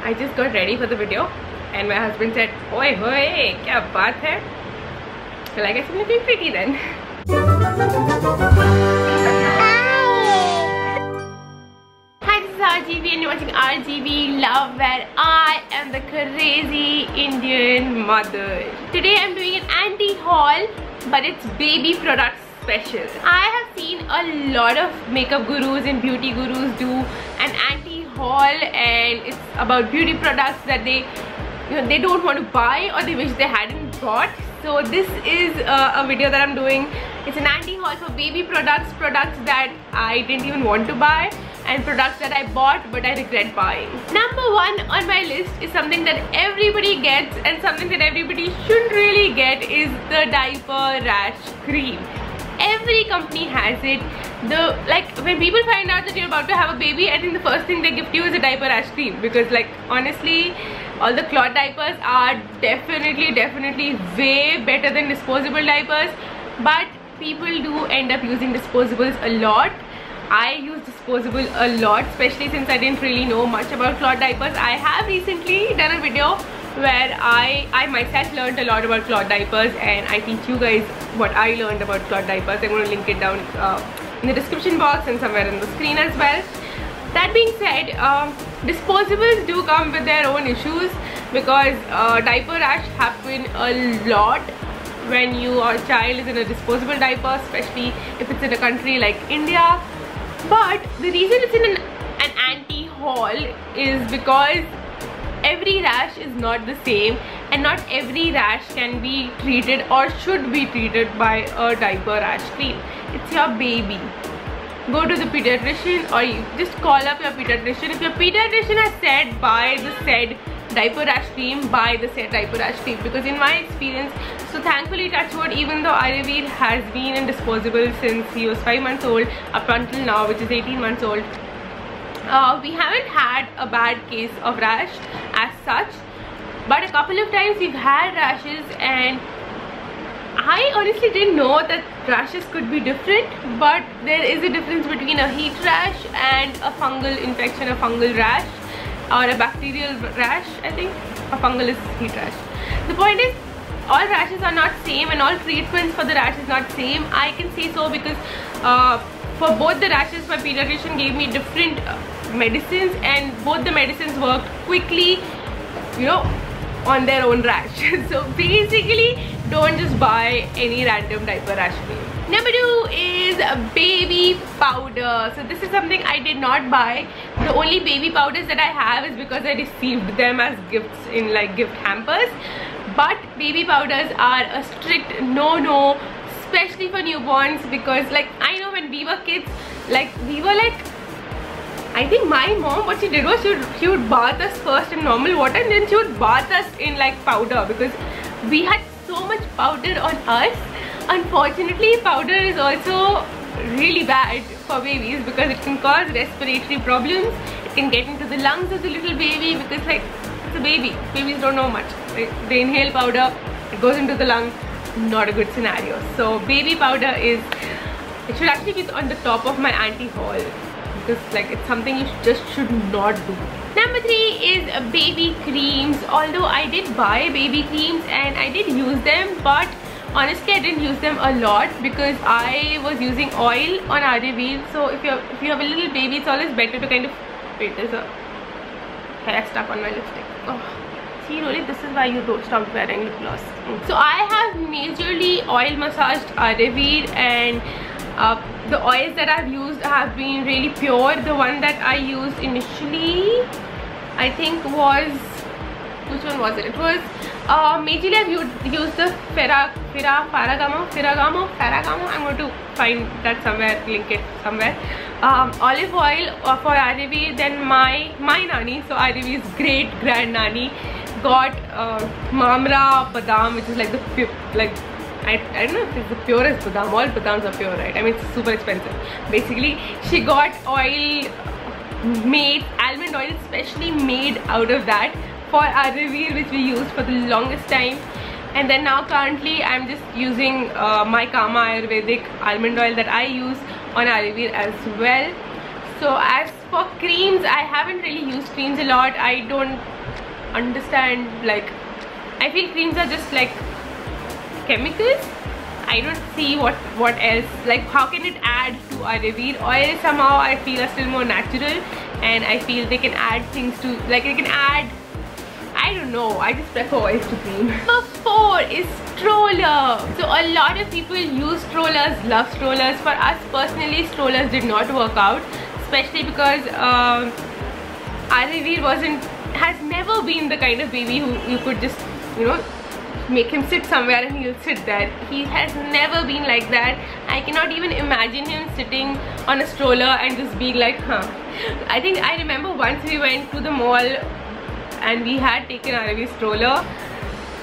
I just got ready for the video and my husband said, "Oi, hoy, kya baat hai?" So I guess I'm looking pretty then. Hi, this is RGB and you're watching RGB Love, where I am the crazy Indian mother. Today I'm doing an anti haul, but it's baby products special. I have seen a lot of makeup gurus and beauty gurus do an anti haul, and it's about beauty products that they don't want to buy or they wish they hadn't bought. So this is a video that I'm doing. It's an anti haul for baby products that I didn't even want to buy, and products that I bought but I regret buying. Number one on my list is something that everybody gets, and something that everybody shouldn't really get is the diaper rash cream. Every company has it. When people find out that you're about to have a baby, I think the first thing they gift you is a diaper rash cream, because honestly, all the cloth diapers are definitely way better than disposable diapers, but people do end up using disposables a lot. I use disposable a lot, especially since I didn't really know much about cloth diapers. I have recently done a video where I myself learned a lot about cloth diapers, and I teach you guys what I learned about cloth diapers. I'm going to link it down in the description box and somewhere on the screen as well. That being said, disposables do come with their own issues, because diaper rash happen a lot when your child is in a disposable diaper, especially if it's in a country like India. But the reason it's in an anti-haul is because every rash is not the same, and not every rash can be treated or should be treated by a diaper rash cream. It's your baby. Go to the pediatrician, or you just call up your pediatrician. If your pediatrician has said buy the said diaper rash cream, buy the said diaper rash cream. Because in my experience, so thankfully, touch wood, even though Aryaveer has been in disposable since he was 5 months old up until now, which is 18 months old, we haven't had a bad case of rash as such. But a couple of times we've had rashes, and I honestly didn't know that rashes could be different, but there is a difference between a heat rash and a fungal infection, a fungal rash, or a bacterial rash. I think a fungal is heat rash. The point is, all rashes are not same, and all treatments for the rash is not same. I can say so because for both the rashes, my pediatrician gave me different medicines, and both the medicines worked quickly, on their own rash. So basically, don't just buy any random diaper rash cream. Number two is baby powder. So this is something I did not buy. The only baby powders that I have is because I received them as gifts in gift hampers. But baby powders are a strict no-no, especially for newborns, because I know when we were kids, we were I think my mom, what she did was she would bath us first in normal water, and then she would bath us in powder, because we had so much powder on us. Unfortunately, powder is also really bad for babies because it can cause respiratory problems. It can get into the lungs of the little baby, because it's a baby. Babies don't know much. They inhale powder, it goes into the lung. Not a good scenario. So baby powder it should actually be on the top of my anti-haul, because it's something you just should not do. Number three is baby creams. Although I did buy baby creams and I did use them, but honestly I didn't use them a lot because I was using oil on Aryaveer. So if you have a little baby, it's always better to wait, there's a hair stuck on my lipstick. Oh. See, really, this is why you don't stop wearing lip gloss. So I have majorly oil massaged Aryaveer, and the oils that I've used have been really pure. The one that I used initially, I think was, which one was it? It was majorly I've used the Ferragamo. I'm going to find that somewhere, link it somewhere. Olive oil for Aryaveer. Then my nani, so Aryaveer's great grand nani, got Mamra Badam, which is I don't know if it's the purest badam. All badams are pure, right? I mean, it's super expensive. Basically, she got oil made, almond oil specially made out of that for Aryaveer, which we used for the longest time. And then now currently I'm just using my Kama Ayurvedic almond oil that I use on Aryaveer as well. So as for creams, I haven't really used creams a lot. I don't understand, like, I feel creams are just like chemicals. I don't see what else, like how can it add to Ayurveda? Oil somehow I feel are still more natural, and I feel they can add things to, like they can add, I don't know, I just prefer oils to cream. Number 4 is stroller. So a lot of people use strollers, love strollers. For us personally, strollers did not work out, especially because Ayurveda has never been the kind of baby who you could just, you know, make him sit somewhere and he'll sit there. He has never been like that. I cannot even imagine him sitting on a stroller and just being like, huh. I think I remember once we went to the mall and we had taken Aravi's stroller,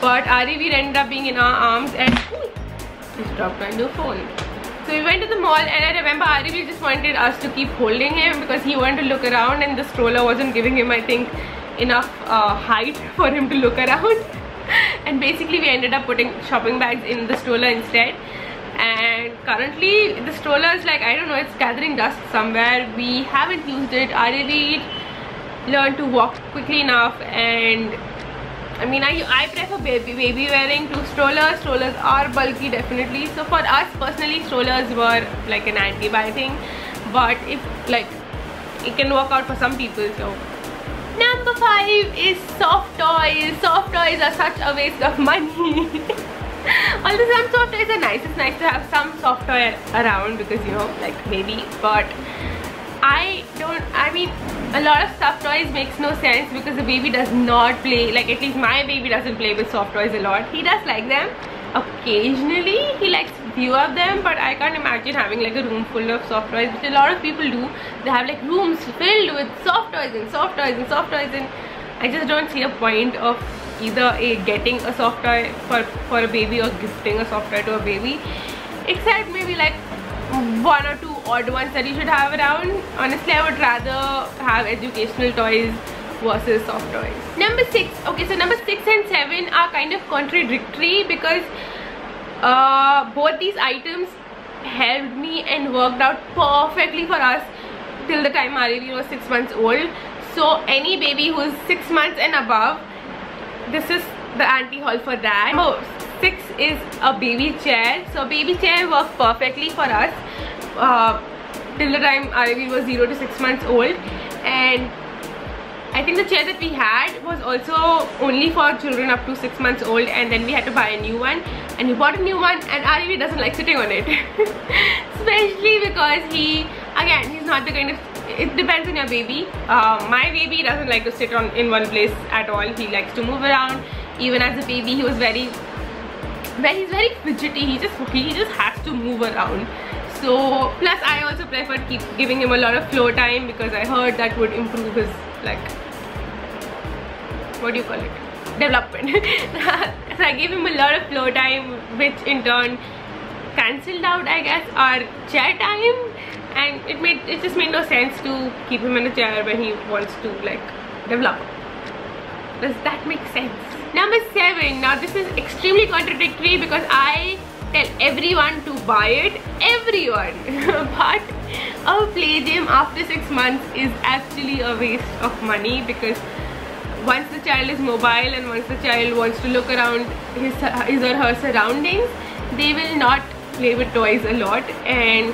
but Aravi ended up being in our arms and just dropped on the phone. So we went to the mall, and I remember Aravi just wanted us to keep holding him because he wanted to look around, and the stroller wasn't giving him, I think, enough height for him to look around. And basically we ended up putting shopping bags in the stroller instead, and currently the stroller is like, I don't know, it's gathering dust somewhere. We haven't used it. Aravi learned to walk quickly enough, and I mean, I prefer baby wearing to strollers. Strollers are bulky, definitely. So for us personally, strollers were like an anti-buy thing, but if like it can work out for some people. So number 5 is soft toys. Soft toys are such a waste of money. Although some soft toys are nice, it's nice to have some soft toy around because, you know, like baby, but I mean, a lot of soft toys makes no sense because the baby does not play, like at least my baby doesn't play with soft toys a lot. He does like them occasionally, he likes few of them, but I can't imagine having like a room full of soft toys, which a lot of people do. They have like rooms filled with soft toys and soft toys and soft toys, and I just don't see a point of either getting a soft toy for a baby or gifting a soft toy to a baby, except maybe like 1 or 2 odd ones that you should have around. Honestly, I would rather have educational toys versus soft toys. Number 6. Okay, so number 6 and 7 are kind of contradictory because both these items helped me and worked out perfectly for us till the time Aravi was 6 months old. So any baby who is 6 months and above, this is the anti-haul for that. Number 6 is a baby chair. So baby chair worked perfectly for us till the time Aravi was 0 to 6 months old, and I think the chair that we had was also only for children up to 6 months old, and then we had to buy a new one, and we bought a new one, and Aravi doesn't like sitting on it. Especially because he's not the kind of, it depends on your baby. My baby doesn't like to sit in one place at all. He likes to move around. Even as a baby, he was he's very fidgety. He just has to move around. So plus I also preferred giving him a lot of floor time because I heard that would improve his, like, what do you call it, development. So I gave him a lot of floor time, which in turn cancelled out, I guess, our chair time, and it just made no sense to keep him in a chair when he wants to like develop. Does that make sense? Number 7. Now this is extremely contradictory because I tell everyone to buy it, everyone. But a play gym after 6 months is actually a waste of money because once the child is mobile and once the child wants to look around his or her surroundings, they will not play with toys a lot, and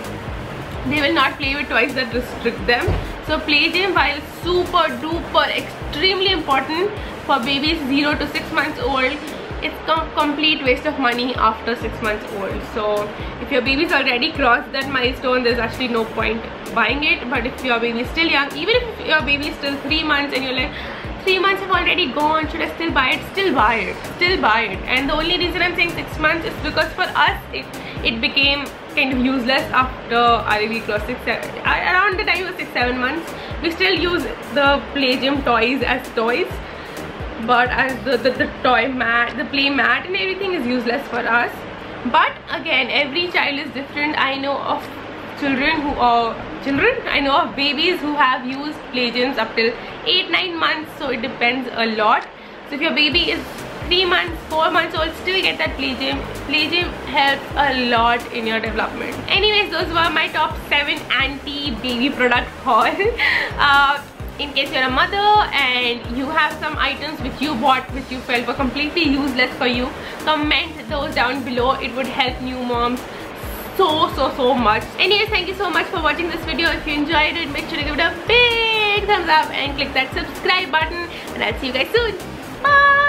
they will not play with toys that restrict them. So play gym, while super duper extremely important for babies 0 to 6 months old, it's a complete waste of money after 6 months old. So if your baby's already crossed that milestone, there's actually no point buying it. But if your baby is still young, even if your baby is still 3 months and you're like, 3 months have already gone, should I still buy it? Still buy it, still buy it. And the only reason I'm saying 6 months is because for us it became kind of useless after Aravi crossed 6, 7, around the time it was 6-7 months. We still use the play gym toys as toys, but as the toy mat, the play mat and everything is useless for us. But again, every child is different. I know of I know of babies who have used play gyms up till 8-9 months, so it depends a lot. So if your baby is 3 months, 4 months old, still get that play gym. Play gym helps a lot in your development. Anyways, those were my top 7 anti-baby product haul. In case you're a mother and you have some items which you bought which you felt were completely useless for you, comment those down below. It would help new moms so much. Anyways, thank you so much for watching this video. If you enjoyed it, make sure to give it a big thumbs up and click that subscribe button, and I'll see you guys soon. Bye.